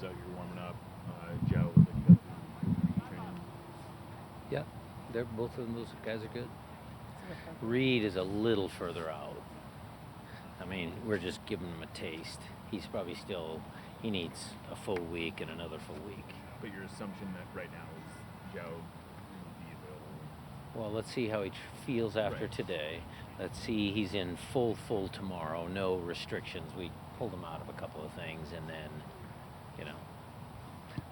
was out here warming up. Joe, that you got through training. Yeah, they're both of them. Those guys are good. Reed is a little further out. I mean, we're just giving him a taste. He's probably still. He needs a full week and another full week. But your assumption that right now is Joe will be available. Well, let's see how he feels after today. Let's see, he's in full tomorrow, no restrictions. We pulled him out of a couple of things, and then,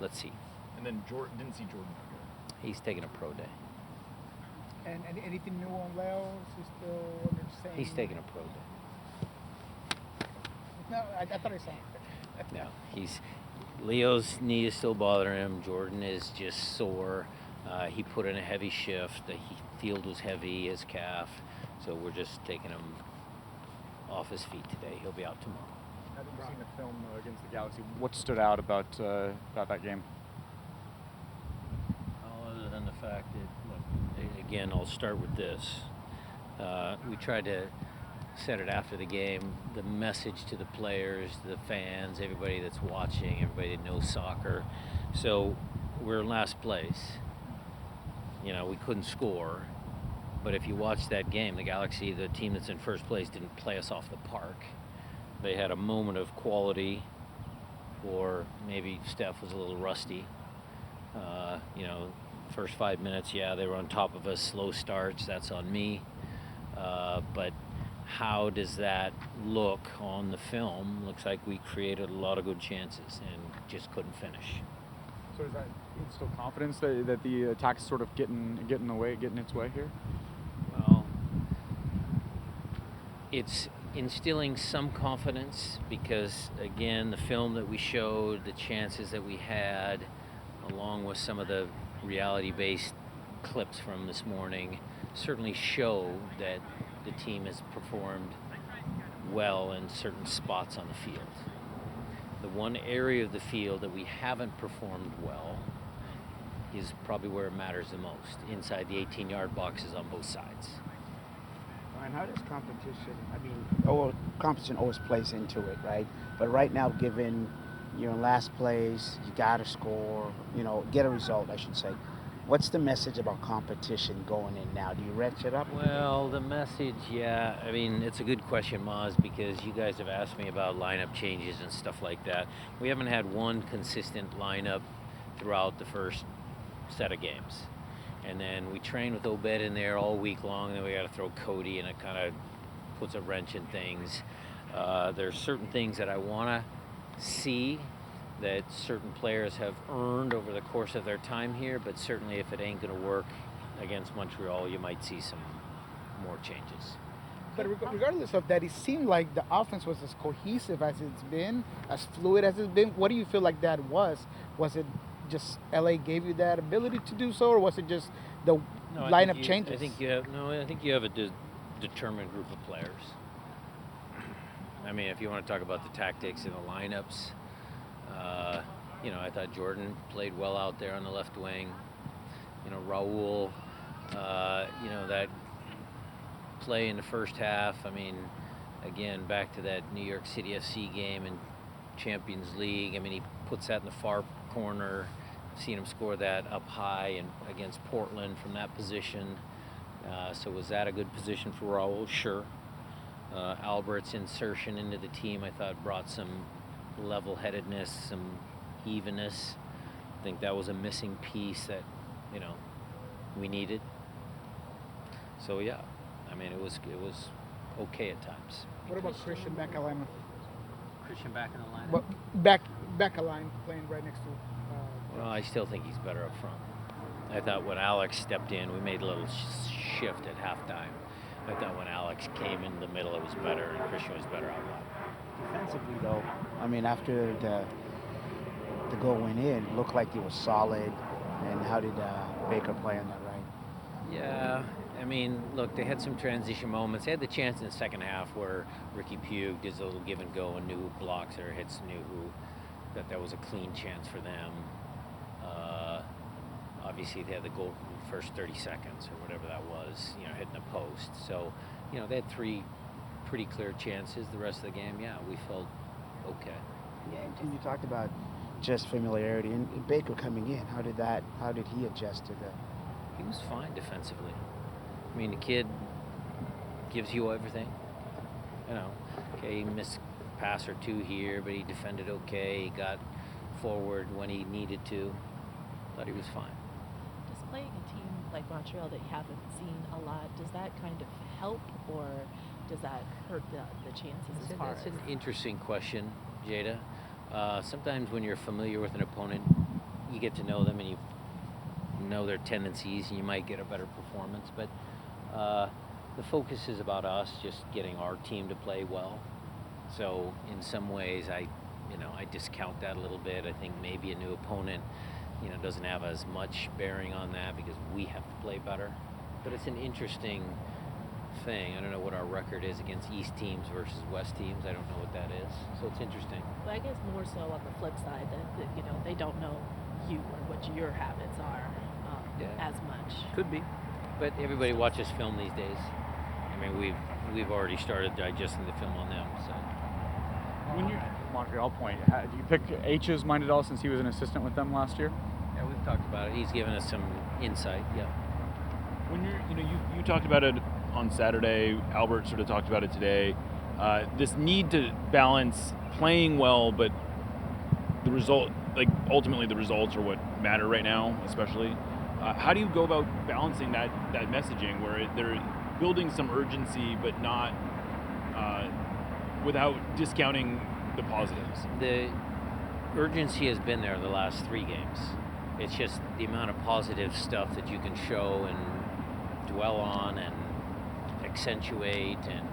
let's see. And then Jordan, didn't see Jordan out here. He's taking a pro day. And anything new on Leo? Is he still under the same? He's taking a pro day. No, I thought I saw him. No, Leo's knee is still bothering him. Jordan is just sore. He put in a heavy shift. The field was heavy, his calf. So we're just taking him off his feet today. He'll be out tomorrow. Having seen the film against the Galaxy, what stood out about that game? Other than the fact that, look, again, I'll start with this. We tried to set it after the game, the message to the players, the fans, everybody that's watching, everybody that knows soccer. So we're in last place. We couldn't score. But if you watch that game, the Galaxy, the team that's in first place, didn't play us off the park. They had a moment of quality, or maybe Steph was a little rusty. First 5 minutes, they were on top of us, slow starts, that's on me. But how does that look on the film? Looks like we created a lot of good chances and just couldn't finish. So is that instill confidence that the attack is sort of getting its way here? Well, it's instilling some confidence because, again, the film that we showed, the chances that we had, along with some of the reality-based clips from this morning, certainly show that the team has performed well in certain spots on the field. The one area of the field that we haven't performed well is probably where it matters the most, inside the 18-yard boxes on both sides. And how does competition always plays into it, right? But right now, given you're in last place, you got to score, get a result, I should say. What's the message about competition going in now? Do you wrench it up? Well, the message, it's a good question, Maz, because you guys have asked me about lineup changes and stuff like that. We haven't had one consistent lineup throughout the first set of games. And then we train with Obed in there all week long, then we got to throw Cody, and it kind of puts a wrench in things. There's certain things that I want to see that certain players have earned over the course of their time here, but certainly if it ain't going to work against Montreal, you might see some more changes. But regardless of that, it seemed like the offense was as cohesive as it's been, as fluid as it's been. What do you feel like that was? Was it just LA gave you that ability to do so, or was it just the lineup changes? I think you have a determined group of players. I mean, if you want to talk about the tactics and the lineups, I thought Jordan played well out there on the left wing. Raul, that play in the first half. I mean, again, back to that New York City FC game in Champions League. I mean, he puts that in the far corner. Seen him score that up high and against Portland from that position. So was that a good position for Raul? Sure. Albert's insertion into the team, I thought, brought some level-headedness, some evenness. I think that was a missing piece that, we needed. So yeah, I mean, it was okay at times. What about Christian back alignment? Christian back in the lineup? But back aligned, playing right next to. Well, I still think he's better up front. I thought when Alex stepped in, we made a little shift at halftime. I thought when Alex came in the middle, it was better, and Christian was better out loud. Defensively, though, I mean, after the goal went in, it looked like it was solid. And how did Baker play on that right? Yeah, I mean, look, they had some transition moments. They had the chance in the second half where Ricky Pugh did a little give and go, and New blocks or hits New, that was a clean chance for them. Obviously, they had the goal in the first 30 seconds or whatever that was, hitting the post. So, they had three pretty clear chances. The rest of the game, we felt okay. Yeah, and you talked about, just familiarity? And Baker coming in, how did he adjust to that? He was fine defensively. I mean, the kid gives you everything. You know, okay, he missed a pass or two here, but he defended okay. He got forward when he needed to. Thought he was fine. Does playing a team like Montreal that you haven't seen a lot, does that kind of help or does that hurt the chances as far That's as? an interesting question, Jada. Sometimes when you're familiar with an opponent, you get to know them and you know their tendencies and you might get a better performance. But the focus is about us just getting our team to play well. So in some ways, I discount that a little bit. I think maybe a new opponent, doesn't have as much bearing on that because we have to play better. But it's an interesting thing. I don't know what our record is against East teams versus West teams. I don't know what that is. So it's interesting. But I guess more so on the flip side that they don't know you or what your habits are as much. Could be. But everybody watches film these days. I mean, we've already started digesting the film on them. So When you Montreal point, do you pick H's mind at all since he was an assistant with them last year? yeah, we've talked about it. He's given us some insight. Yeah. When you talked about it on Saturday, Albert sort of talked about it today. This need to balance playing well, but the result, like ultimately the results are what matter right now, especially. How do you go about balancing that messaging where they're building some urgency, but not without discounting the positives? The urgency has been there the last 3 games. It's just the amount of positive stuff that you can show and dwell on and accentuate and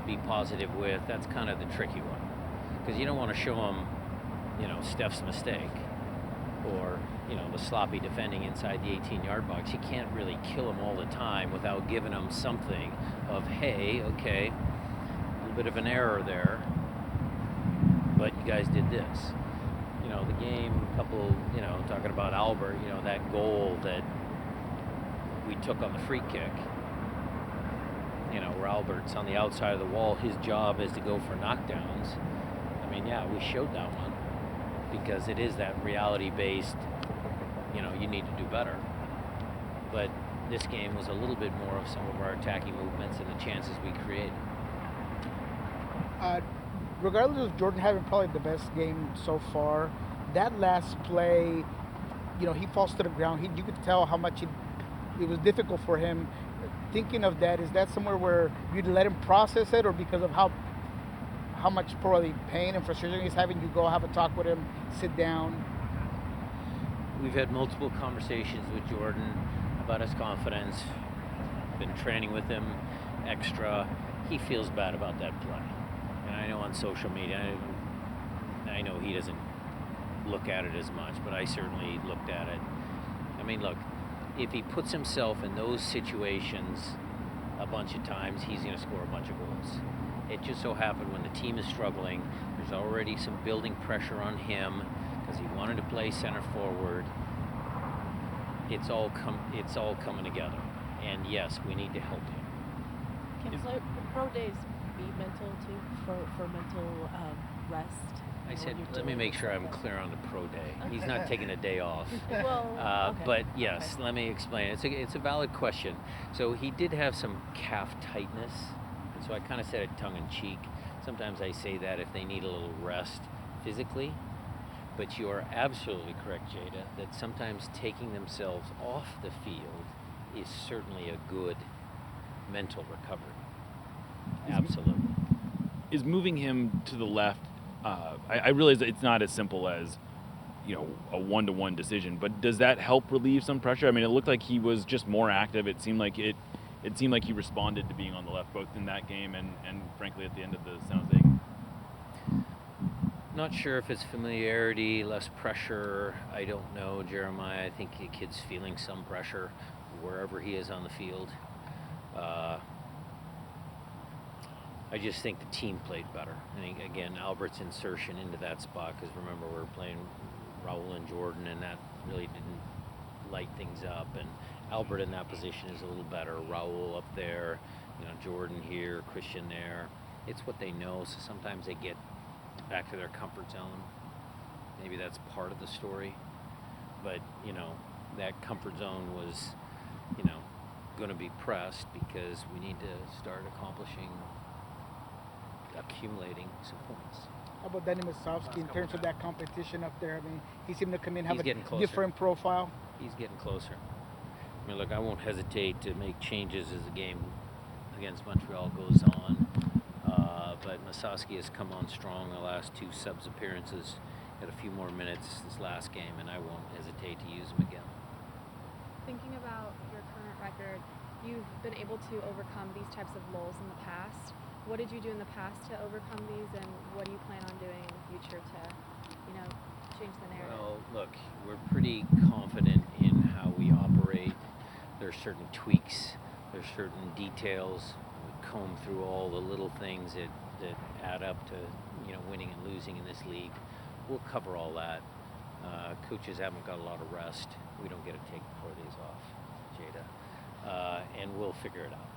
be positive with. That's kind of the tricky one, because you don't want to show them, Steph's mistake or the sloppy defending inside the 18-yard box. You can't really kill them all the time without giving them something of, hey, okay, a little bit of an error there, but you guys did this. The game, a couple, talking about Albert, that goal that we took on the free kick, where Albert's on the outside of the wall, his job is to go for knockdowns. I mean, yeah, we showed that one because it is that reality-based, you need to do better. But this game was a little bit more of some of our attacking movements and the chances we created. Regardless of Jordan having probably the best game so far, that last play, he falls to the ground. You could tell how much it was difficult for him. Thinking of that, is that somewhere where you'd let him process it, or because of how much probably pain and frustration he's having, you go have a talk with him, sit down? We've had multiple conversations with Jordan about his confidence. Been training with him extra. He feels bad about that play. And I know on social media, I know he doesn't look at it as much, but I certainly looked at it. I mean, look, if he puts himself in those situations a bunch of times, he's going to score a bunch of goals. It just so happened when the team is struggling, there's already some building pressure on him because he wanted to play center forward. It's all coming together. And yes, we need to help him. Can pro days be mental too, for mental rest? I said, let me make sure I'm clear on the pro day. He's not taking a day off. Well, okay. But yes, let me explain. It's a valid question. So he did have some calf tightness, and so I kind of said it tongue-in-cheek. Sometimes I say that if they need a little rest physically. But you are absolutely correct, Jada, that sometimes taking themselves off the field is certainly a good mental recovery. Absolutely. Is moving him to the left, I realize that it's not as simple as, a one-to-one decision, but does that help relieve some pressure? I mean, it looked like he was just more active. It seemed like he responded to being on the left, both in that game and frankly at the end of the San Jose game. Not sure if it's familiarity, less pressure. I don't know, Jeremiah. I think the kid's feeling some pressure wherever he is on the field. I just think the team played better. I think, again, Albert's insertion into that spot, because remember, we were playing Raul and Jordan, and that really didn't light things up. And Albert in that position is a little better. Raul up there, Jordan here, Christian there. It's what they know, so sometimes they get back to their comfort zone. maybe that's part of the story. But, you know, that comfort zone was, you know, going to be pressed because we need to start accumulating some points. How about Danny Masovsky in terms of that competition up there? I mean, he seemed to come in have He's a getting closer. different profile. He's getting closer. I mean, look, I won't hesitate to make changes as the game against Montreal goes on. But Masowski has come on strong the last 2 subs appearances. Had a few more minutes this last game, and I won't hesitate to use him again. Thinking about your current record, you've been able to overcome these types of lulls in the past. What did you do in the past to overcome these, and what do you plan on doing in the future to, you know, change the narrative? Well, look, we're pretty confident in how we operate. There's certain tweaks, there's certain details. We comb through all the little things that add up to, you know, winning and losing in this league. We'll cover all that. Coaches haven't got a lot of rest. We don't get to take 4 days off, Jada. And we'll figure it out.